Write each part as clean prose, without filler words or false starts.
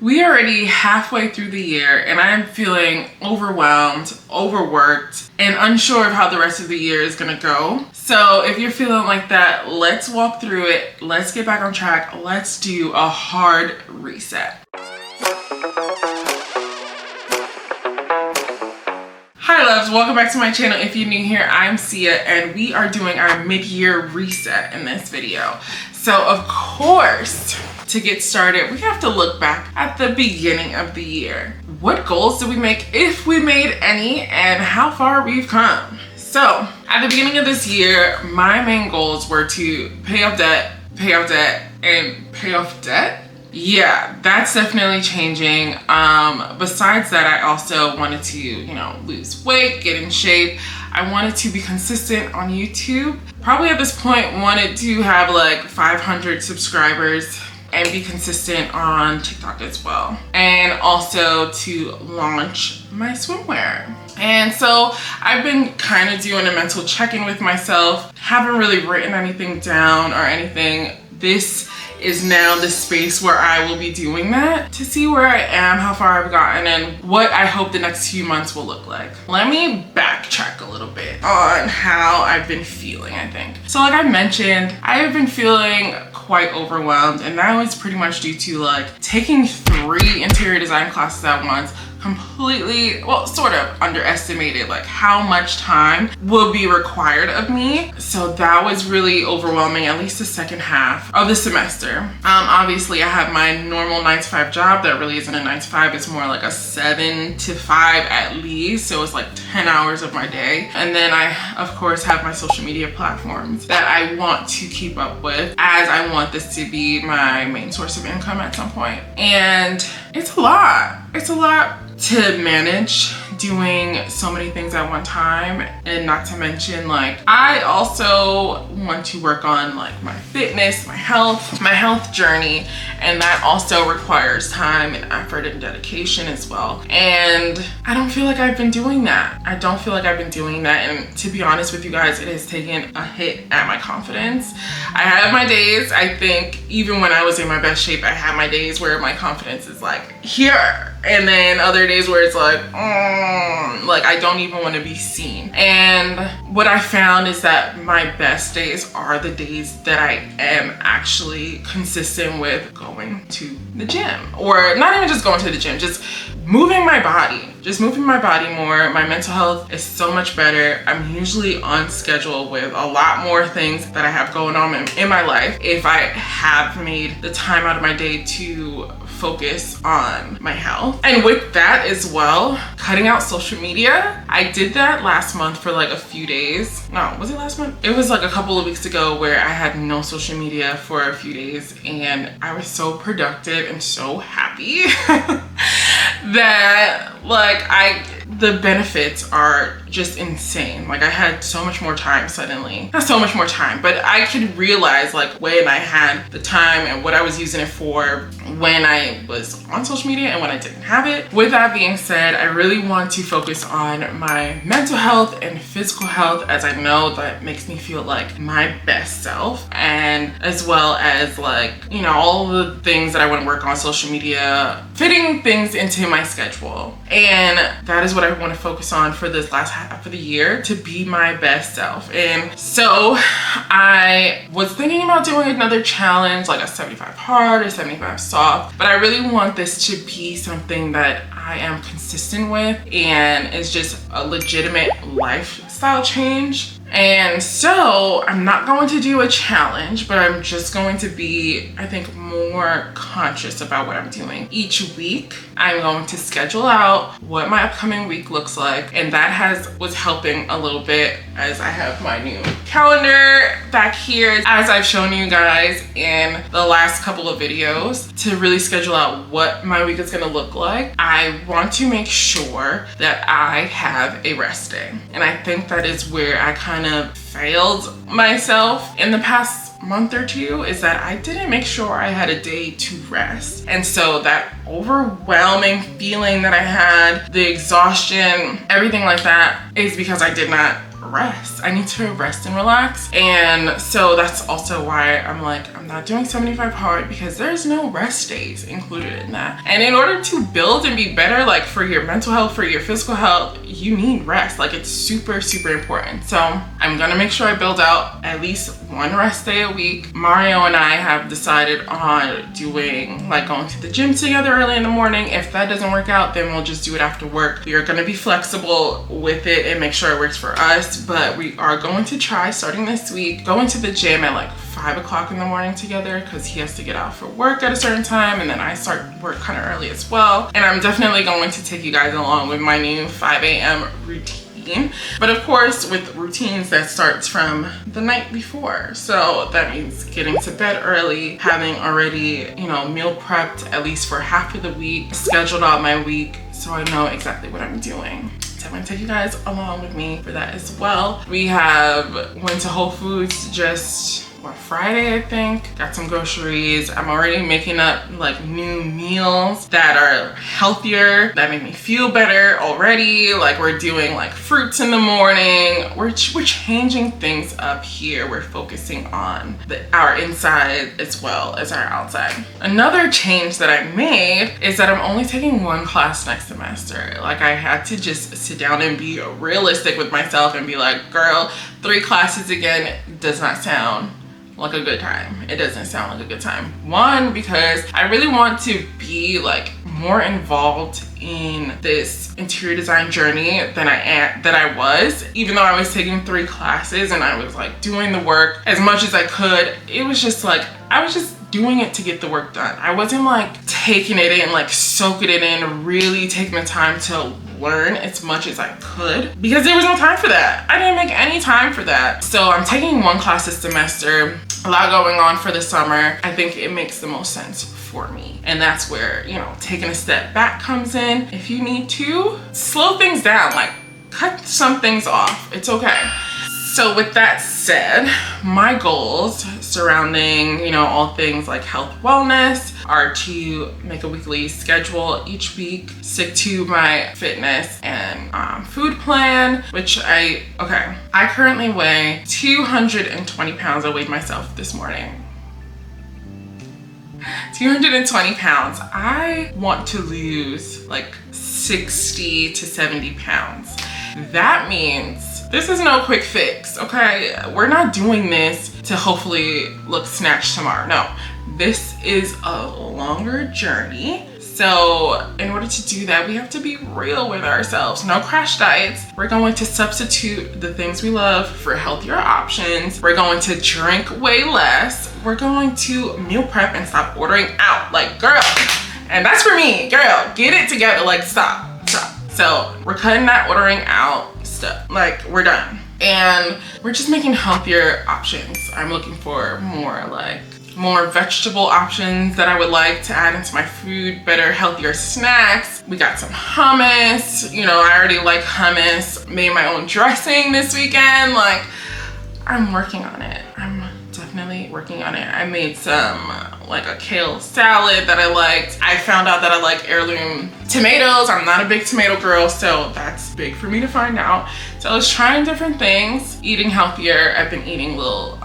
We are already halfway through the year and I am feeling overwhelmed, overworked, and unsure of how the rest of the year is gonna go. So if you're feeling like that, let's walk through it. Let's get back on track. Let's do a hard reset. Hi loves, welcome back to my channel. If you're new here, I'm Sia and we are doing our mid-year reset in this video. So of course, to get started, we have to look back at the beginning of the year. What goals did we make, if we made any, and how far we've come? So at the beginning of this year, my main goals were to pay off debt, and pay off debt. Yeah, that's definitely changing. Besides that, I also wanted to, lose weight, get in shape. I wanted to be consistent on YouTube. Probably at this point wanted to have like 500 subscribers and be consistent on TikTok as well. And also to launch my swimwear. And so I've been kind of doing a mental check-in with myself. Haven't really written anything down or anything. This is now the space where I will be doing that to see where I am, how far I've gotten, and what I hope the next few months will look like. Let me backtrack a little bit on how I've been feeling, I think. So like I mentioned, I have been feeling quite overwhelmed, and that was pretty much due to like taking 3 interior design classes at once, completely, well, sort of underestimated like how much time will be required of me. So that was really overwhelming, at least the second half of the semester. Obviously I have my normal 9-to-5 job that really isn't a 9-to-5, it's more like a 7-to-5 at least. So it's like 10 hours of my day. And then I, of course, have my social media platforms that I want to keep up with, as I want this to be my main source of income at some point. And it's a lot. It's a lot to manage, doing so many things at one time, and not to mention like I also want to work on like my fitness, my health journey, and that also requires time and effort and dedication as well. And I don't feel like I've been doing that. And to be honest with you guys, it has taken a hit at my confidence. I have my days, I think even when I was in my best shape, I had my days where my confidence is like here, and then other days where it's like I don't even want to be seen. And what I found is that my best days are the days that I am actually consistent with going to the gym, or not even just going to the gym, just moving my body more. My mental health is so much better. I'm usually on schedule with a lot more things that I have going on in my life if I have made the time out of my day to focus on my health. And with that as well, cutting out social media. I did that last month for like a few days. No, was it last month? It was like a couple of weeks ago where I had no social media for a few days, and I was so productive and so happy that like the benefits are just insane. Like I had so much more time suddenly. Not so much more time, but I could realize like when I had the time and what I was using it for when I was on social media and when I didn't have it. With that being said, I really want to focus on my mental health and physical health, as I know that makes me feel like my best self, and as well as like, all the things that I want to work on social media, fitting things into my schedule. And that is what I want to focus on for this last half of the year, to be my best self. And so I was thinking about doing another challenge, like a 75 hard or 75 soft, but I really want this to be something that I am consistent with and is just a legitimate lifestyle change. And so I'm not going to do a challenge, but I'm just going to be, I think, more conscious about what I'm doing. Each week, I'm going to schedule out what my upcoming week looks like. And that was helping a little bit, as I have my new calendar back here, as I've shown you guys in the last couple of videos, to really schedule out what my week is gonna look like. I want to make sure that I have a rest day. And I think that is where I kind of failed myself in the past month or two, is that I didn't make sure I had a day to rest. And so that overwhelming feeling that I had, the exhaustion, everything like that, is because I did not rest. I need to rest and relax. And so that's also why I'm like, I'm not doing 75 hard, because there's no rest days included in that. And in order to build and be better, like for your mental health, for your physical health, you need rest. Like it's super, super important. So I'm gonna make sure I build out at least one rest day a week. Mario and I have decided on doing like going to the gym together early in the morning. If that doesn't work out, then we'll just do it after work. We are gonna be flexible with it and make sure it works for us, but we are going to try starting this week going to the gym at like 5 o'clock in the morning together, because he has to get out for work at a certain time, and then I start work kind of early as well. And I'm definitely going to take you guys along with my new 5 a.m. routine. But of course, with routines, that starts from the night before. So that means getting to bed early, having already, you know, meal prepped at least for half of the week, scheduled out my week so I know exactly what I'm doing. So I'm gonna take you guys along with me for that as well. We went to Whole Foods just Friday, I think. Got some groceries. I'm already making up like new meals that are healthier, that make me feel better already. Like we're doing like fruits in the morning. We're changing things up here. We're focusing on our inside as well as our outside. Another change that I made is that I'm only taking one class next semester. Like I had to just sit down and be realistic with myself and be like, girl, 3 classes again does not sound like a good time. It doesn't sound like a good time. One, because I really want to be like more involved in this interior design journey than I was. Even though I was taking 3 classes and I was like doing the work as much as I could, it was just like, I was just doing it to get the work done. I wasn't like taking it in, like soaking it in, really taking the time to learn as much as I could, because there was no time for that. I didn't make any time for that. So I'm taking 1 class this semester, a lot going on for the summer. I think it makes the most sense for me. And that's where, you know, taking a step back comes in. If you need to slow things down, like cut some things off, it's okay. So with that said, my goals surrounding, you know, all things like health, wellness are to make a weekly schedule each week, stick to my fitness and food plan, which I currently weigh 220 pounds. I weighed myself this morning. 220 pounds. I want to lose like 60 to 70 pounds. That means this is no quick fix, okay? We're not doing this to hopefully look snatched tomorrow. No, this is a longer journey. So in order to do that, we have to be real with ourselves. No crash diets. We're going to substitute the things we love for healthier options. We're going to drink way less. We're going to meal prep and stop ordering out. Like, girl, and that's for me, girl, get it together. Like, stop. So we're cutting that ordering out stuff. Like, we're done. And we're just making healthier options. I'm looking for more vegetable options that I would like to add into my food, better, healthier snacks. We got some hummus. You know, I already like hummus. Made my own dressing this weekend. Like, I'm working on it. I'm definitely working on it. I made some like a kale salad that I liked. I found out that I like heirloom tomatoes. I'm not a big tomato girl, so that's big for me to find out. So I was trying different things, eating healthier. I've been eating little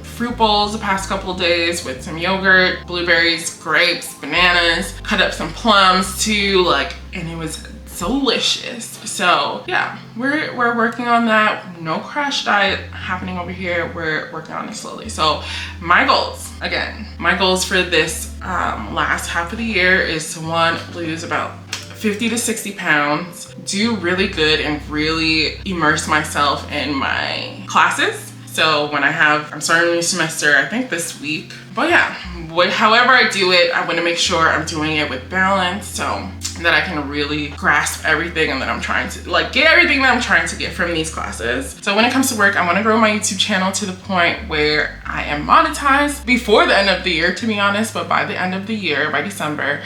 fruit bowls the past couple of days with some yogurt, blueberries, grapes, bananas, cut up some plums too, like, and it was delicious. So yeah, we're working on that. No crash diet happening over here. We're working on it slowly. So my goals for this last half of the year is to, 1, lose about 50 to 60 pounds, do really good and really immerse myself in my classes. So when I'm starting a new semester, I think this week. But yeah, however I do it, I want to make sure I'm doing it with balance, so that I can really grasp everything and that I'm trying to like get everything that I'm trying to get from these classes. So when it comes to work, I want to grow my YouTube channel to the point where I am monetized before the end of the year, to be honest, but by the end of the year, by December.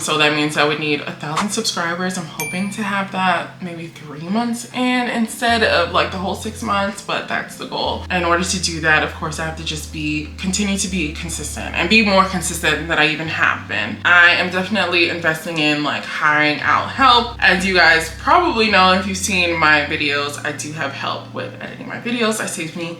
So that means I would need 1,000 subscribers. I'm hoping to have that maybe 3 months in instead of like the whole 6 months, but that's the goal. In order to do that, of course, I have to just continue to be consistent and be more consistent than I even have been. I am definitely investing in like hiring out help. As you guys probably know, if you've seen my videos, I do have help with editing my videos. That saves me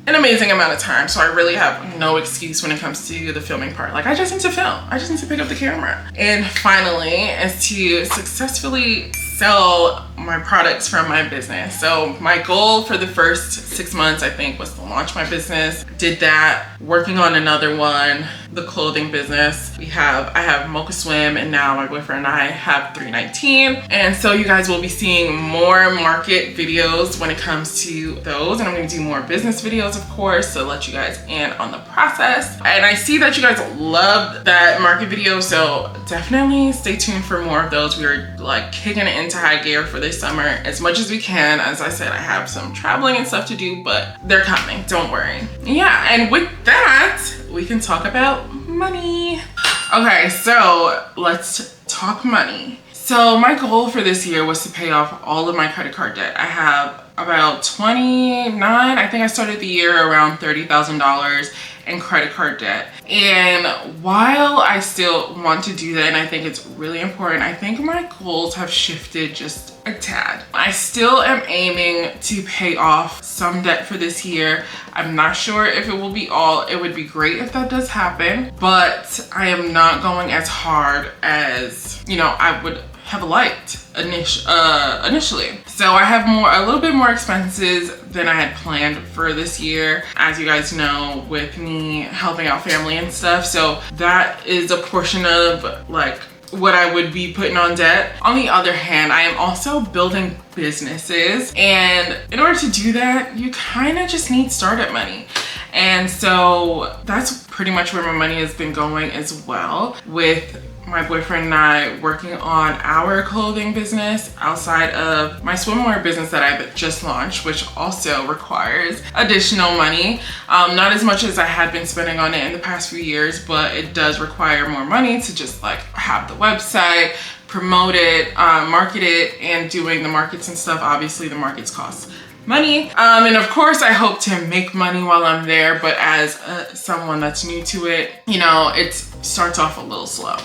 an amazing amount of time, so I really have no excuse when it comes to the filming part. Like, I just need to film. I just need to pick up the camera. And finally is to successfully sell my products from my business. So my goal for the first 6 months, I think, was to launch my business. Did that, working on another one, the clothing business. I have Mocha Swim, and now my boyfriend and I have 319. And so you guys will be seeing more market videos when it comes to those. And I'm gonna do more business videos, of course, to let you guys in on the process. And I see that you guys loved that market video, so definitely stay tuned for more of those. We're like kicking it into high gear for this summer as much as we can. As I said, I have some traveling and stuff to do, but they're coming, don't worry. Yeah, and with that, we can talk about money. Okay, so let's talk money. So my goal for this year was to pay off all of my credit card debt. I have about 29, I think I started the year around $30,000 in credit card debt. And while I still want to do that, and I think it's really important, I think my goals have shifted just a tad. I still am aiming to pay off some debt for this year. I'm not sure if it will be all. It would be great if that does happen, but I am not going as hard as, you know, I would have liked initially. So I have a little bit more expenses than I had planned for this year, as you guys know, with me helping out family and stuff. So that is a portion of like what I would be putting on debt. On the other hand, I am also building businesses, and in order to do that, you kind of just need startup money. And so that's pretty much where my money has been going as well, with my boyfriend and I working on our clothing business outside of my swimwear business that I've just launched, which also requires additional money. Not as much as I had been spending on it in the past few years, but it does require more money to just like have the website, promote it, market it, and doing the markets and stuff. Obviously the markets cost money. And of course I hope to make money while I'm there, but as someone that's new to it, you know, it starts off a little slow.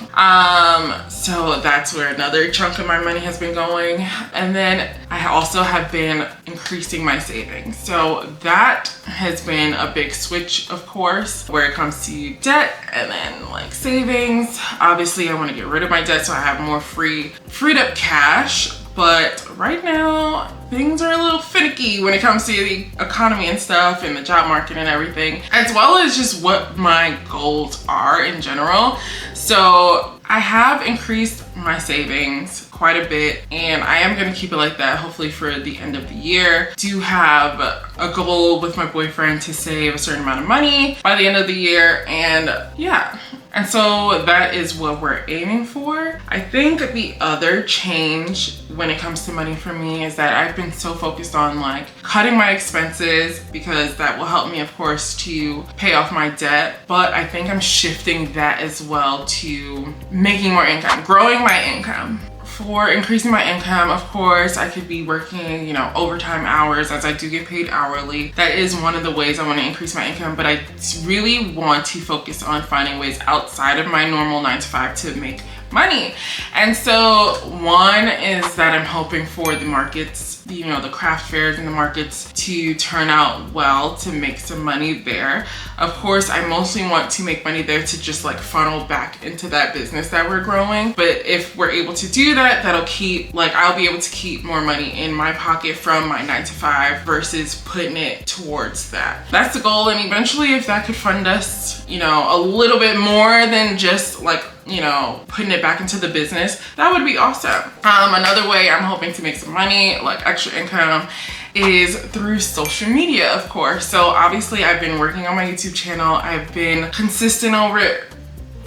So that's where another chunk of my money has been going. And then I also have been increasing my savings. So that has been a big switch, of course, where it comes to debt and then like savings. Obviously I want to get rid of my debt so I have more freed up cash. But right now, things are a little finicky when it comes to the economy and stuff and the job market and everything, as well as just what my goals are in general. So I have increased my savings quite a bit, and I am going to keep it like that hopefully for the end of the year. Do have a goal with my boyfriend to save a certain amount of money by the end of the year, and yeah. And so that is what we're aiming for. I think the other change when it comes to money for me is that I've been so focused on like cutting my expenses, because that will help me, of course, to pay off my debt. But I think I'm shifting that as well to making more income, growing my income. For increasing my income, of course, I could be working, you know, overtime hours, as I do get paid hourly. That is one of the ways I want to increase my income, but I really want to focus on finding ways outside of my normal 9-to-5 to make money. And so one is that I'm hoping for the markets, you know, the craft fairs and the markets to turn out well, to make some money there. Of course, I mostly want to make money there to just like funnel back into that business that we're growing. But if we're able to do that, that'll keep, like, I'll be able to keep more money in my pocket from my 9-to-5 versus putting it towards that. That's the goal. And eventually, if that could fund us, you know, a little bit more than just like, you know, putting it back into the business, that would be awesome. Another way I'm hoping to make some money, like extra income, is through social media, of course. So obviously I've been working on my YouTube channel. I've been consistent over it,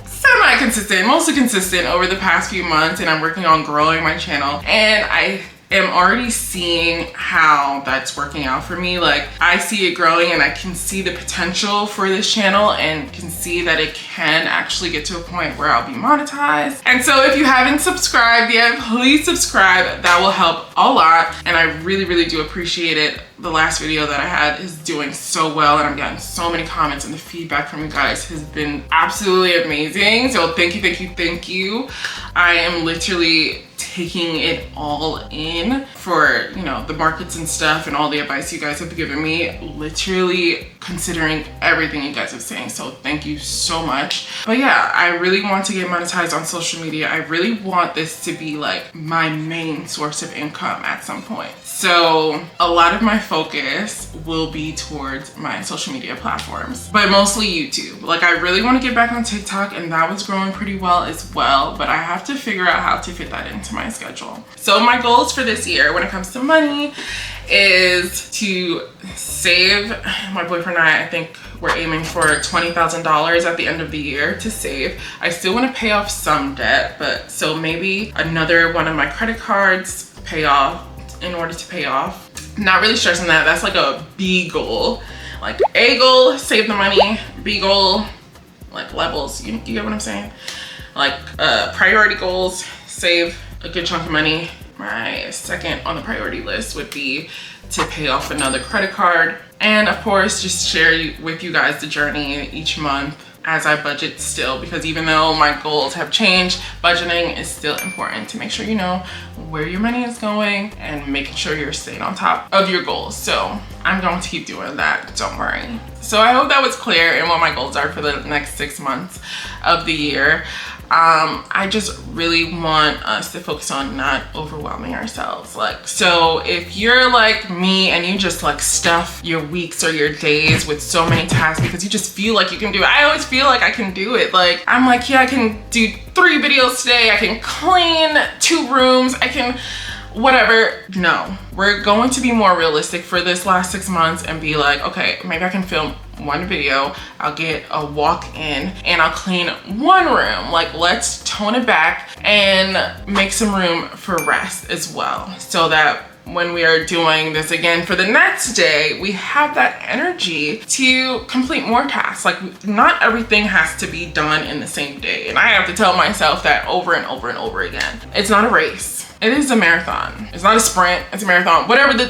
semi-consistent, mostly consistent over the past few months, and I'm working on growing my channel. And I am already seeing how that's working out for me. Like, I see it growing and I can see the potential for this channel and can see that it can actually get to a point where I'll be monetized. And so if you haven't subscribed yet, please subscribe. That will help a lot. And I really, really do appreciate it. The last video that I had is doing so well and I'm getting so many comments, and the feedback from you guys has been absolutely amazing. So thank you, thank you, thank you. I am literally taking it all in for, you know, the markets and stuff and all the advice you guys have given me, literally considering everything you guys are saying. So thank you so much. But yeah, I really want to get monetized on social media. I really want this to be like my main source of income at some point. So a lot of my focus will be towards my social media platforms, but mostly YouTube. Like, I really want to get back on TikTok, and that was growing pretty well as well, but I have to figure out how to fit that into my schedule. So my goals for this year when it comes to money is to save. My boyfriend and I think we're aiming for $20,000 at the end of the year to save. I still want to pay off some debt, but so maybe another one of my credit cards pay off in order to pay off. Not really stressing that. That's like a B goal. Like, A goal, save the money. B goal, like levels. You get what I'm saying? Like priority goals, save a good chunk of money. My second on the priority list would be to pay off another credit card. And of course, just share with you guys the journey each month as I budget still, because even though my goals have changed, budgeting is still important to make sure you know where your money is going and making sure you're staying on top of your goals. So I'm going to keep doing that, don't worry. So I hope that was clear in what my goals are for the next 6 months of the year. I just really want us to focus on not overwhelming ourselves. Like, so if you're like me and you just like stuff your weeks or your days with so many tasks because you just feel like you can do it. I always feel like I can do it. Like, I'm like, yeah, I can do 3 videos today. I can clean 2 rooms. I can whatever. No, we're going to be more realistic for this last 6 months and be like, okay, maybe I can film 1 video, I'll get a walk in, and I'll clean 1 room. Like, let's tone it back and make some room for rest as well, so that when we are doing this again for the next day, we have that energy to complete more tasks. Like, not everything has to be done in the same day. And I have to tell myself that over and over and over again. It's not a race. It is a marathon. It's not a sprint, it's a marathon. Whatever the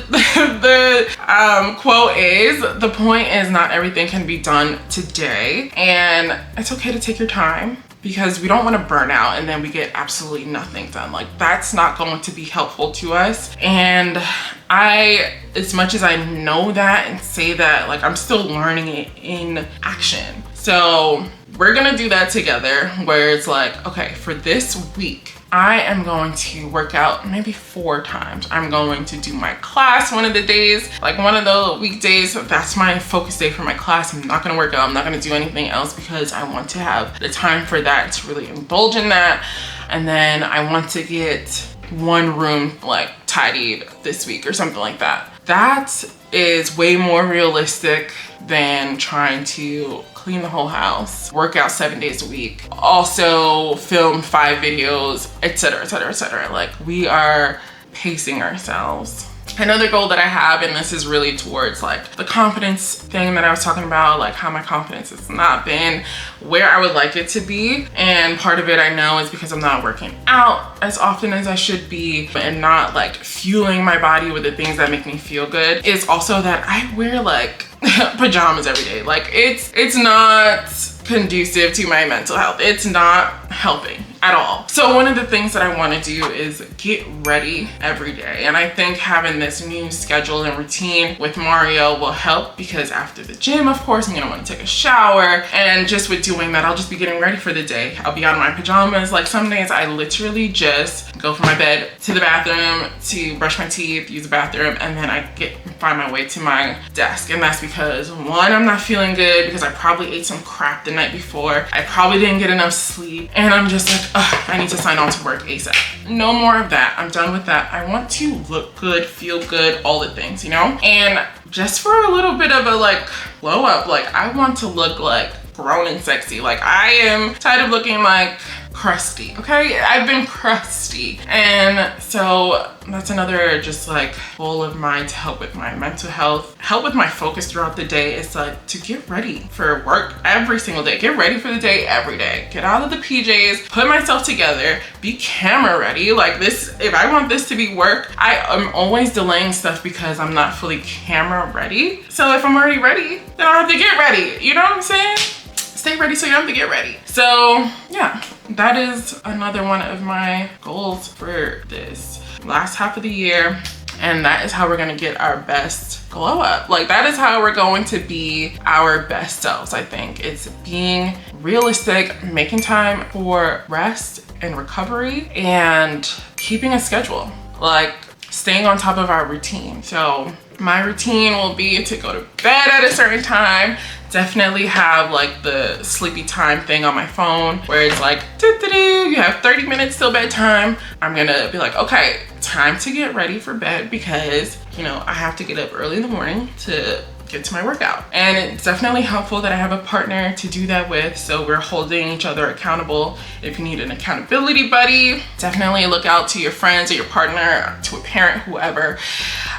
quote is, the point is not everything can be done today. And it's okay to take your time, because we don't want to burn out and then we get absolutely nothing done. Like, that's not going to be helpful to us. And as much as I know that and say that, like, I'm still learning it in action. So we're gonna do that together, where it's like, okay, for this week, I am going to work out maybe 4 times. I'm going to do my class one of the days, like one of the weekdays. That's my focus day for my class. I'm not gonna work out. I'm not gonna do anything else, because I want to have the time for that, to really indulge in that. And then I want to get 1 room like tidied this week or something like that. That is way more realistic than trying to clean the whole house, work out 7 days a week, also film 5 videos, etc., etc., etc. Like, we are pacing ourselves. Another goal that I have, and this is really towards like the confidence thing that I was talking about, like how my confidence has not been where I would like it to be. And part of it, I know, is because I'm not working out as often as I should be and not like fueling my body with the things that make me feel good. It's also that I wear like pajamas every day. Like, it's not conducive to my mental health. It's not helping at all. So one of the things that I want to do is get ready every day. And I think having this new schedule and routine with Mario will help, because after the gym, of course, I'm gonna want to take a shower. And just with doing that, I'll just be getting ready for the day. I'll be out in my pajamas. Like, some days I literally just go from my bed to the bathroom to brush my teeth, use the bathroom, and then I find my way to my desk. And that's because, 1, I'm not feeling good because I probably ate some crap the night before. I probably didn't get enough sleep, and I'm just like, ugh, I need to sign on to work ASAP. No more of that. I'm done with that. I want to look good, feel good, all the things, you know? And just for a little bit of a like glow up, like, I want to look like grown and sexy. Like, I am tired of looking like crusty, okay? I've been crusty. And so that's another just like goal of mine to help with my mental health, help with my focus throughout the day. It's like to get ready for work every single day. Get ready for the day every day. Get out of the PJs, put myself together, be camera ready. Like this, if I want this to be work, I am always delaying stuff because I'm not fully camera ready. So if I'm already ready, then I have to get ready. You know what I'm saying? Stay ready so you have to get ready. So yeah, that is another one of my goals for this last half of the year. And that is how we're gonna get our best glow up. Like that is how we're going to be our best selves, I think. It's being realistic, making time for rest and recovery, and keeping a schedule. Like staying on top of our routine. So my routine will be to go to bed at a certain time. Definitely have like the sleepy time thing on my phone where it's like, you have 30 minutes till bedtime. I'm gonna be like, okay, time to get ready for bed because, you know, I have to get up early in the morning to get to my workout. And it's definitely helpful that I have a partner to do that with, so we're holding each other accountable. If you need an accountability buddy, definitely look out to your friends or your partner, to a parent, whoever.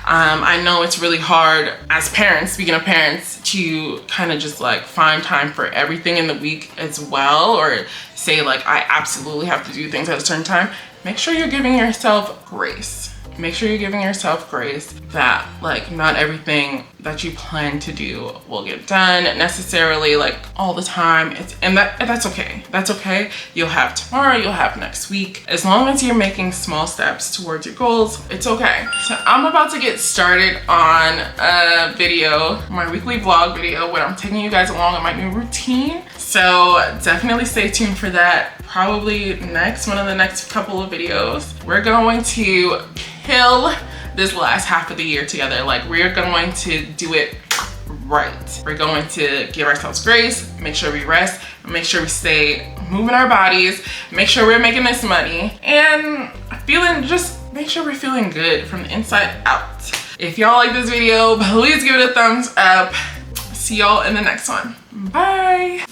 I know it's really hard as parents, speaking of parents, to kind of just like find time for everything in the week as well, or say like, I absolutely have to do things at a certain time. Make sure you're giving yourself grace. Make sure you're giving yourself grace that like not everything that you plan to do will get done necessarily like all the time. That's okay. That's okay. You'll have tomorrow, you'll have next week. As long as you're making small steps towards your goals, it's okay. So I'm about to get started on a video, my weekly vlog video, where I'm taking you guys along on my new routine. So definitely stay tuned for that. Probably one of the next couple of videos. We're going to kill this last half of the year together. Like we're going to do it right. We're going to give ourselves grace, make sure we rest, make sure we stay moving our bodies, make sure we're making this money, and just make sure we're feeling good from the inside out. If y'all like this video, please give it a thumbs up. See y'all in the next one. Bye.